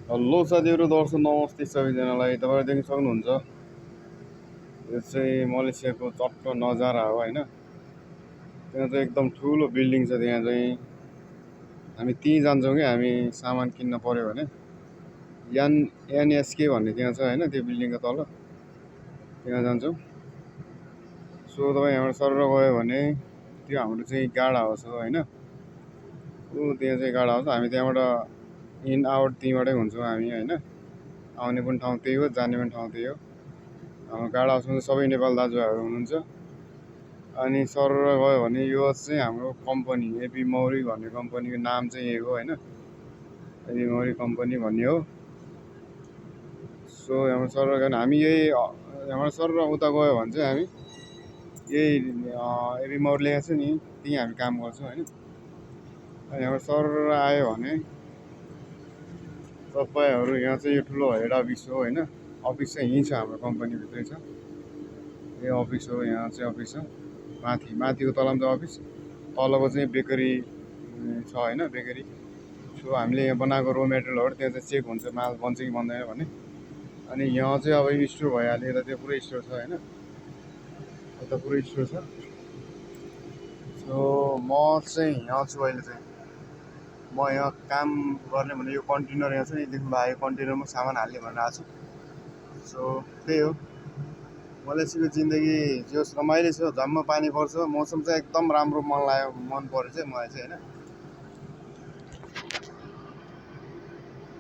Hello साथीहरू, दर्शक नमस्ते सबैजनालाई। तपाईँले देख्न सक्नुहुन्छ यो चाहिँ मलेसियाको चट्टो नजारा हो होइन। त्यहाँ चाहिँ एकदम ठुलो बिल्डिङ छ। त्यहाँ चाहिँ हामी त्यहीँ जान्छौँ कि हामी सामान किन्न पऱ्यो भने एनएसके भन्ने त्यहाँ छ होइन, त्यो बिल्डिङको तल त्यहाँ जान्छौँ। सो तपाईँ यहाँबाट सर गयो भने त्यो हाम्रो चाहिँ गार्ड हाउस हो होइन। त्यहाँ चाहिँ गार्ड हाउस, हामी त्यहाँबाट इन आउट त्यहीँबाटै हुन्छौँ हामी होइन। आउने पनि ठाउँ त्यही हो, जाने पनि ठाउँ त्यही हो। हाम्रो गार्ड हाउसमा चाहिँ सबै नेपाल दाजुभाइहरू हुनुहुन्छ। अनि सर गयो भने यो चाहिँ हाम्रो कम्पनी एपी मौरी भन्ने कम्पनीको नाम चाहिँ यही हो होइन, एपी मौरी कम्पनी भन्ने हो। सो यहाँबाट सर गयो भने हामी यही यहाँबाट सर उता गयो भने चाहिँ हामी यही एपी मौरी लेखेको छ नि, त्यहीँ हामी काम गर्छौँ होइन। अनि यहाँबाट सर आयो भने तपाईँहरू यहाँ चाहिँ यो ठुलो हेड अफिस हो होइन। अफिस चाहिँ यहीँ छ, हाम्रो कम्पनीभित्रै छ। यो अफिस हो, यहाँ चाहिँ अफिस छ। माथिको तलामा चाहिँ अफिस, तलको चाहिँ बेकरी छ होइन, बेकरी। सो हामीले यहाँ बनाएको रो मेटेरियलहरू त्यहाँ चाहिँ चेक हुन्छ माल बन्छ कि बन्दैन भने। अनि यहाँ चाहिँ अब स्टोर भइहाल्यो, यता त्यो पुरै स्टोर छ होइन, यता पुरै स्टोर छ। सो म चाहिँ यहाँ छु अहिले चाहिँ, म यहाँ काम गर्ने भने यो कन्टेनर यहाँ छ नि, देख्नु भयो, यो कन्टेनरमा सामान हाल्ने भनेर आएको छु। सो त्यही हो मलेसियाको जिन्दगी, जो रमाइलो छ। झम्म पानी पर्छ, मौसम चाहिँ एकदम राम्रो मन पऱ्यो चाहिँ मलाई चाहिँ होइन।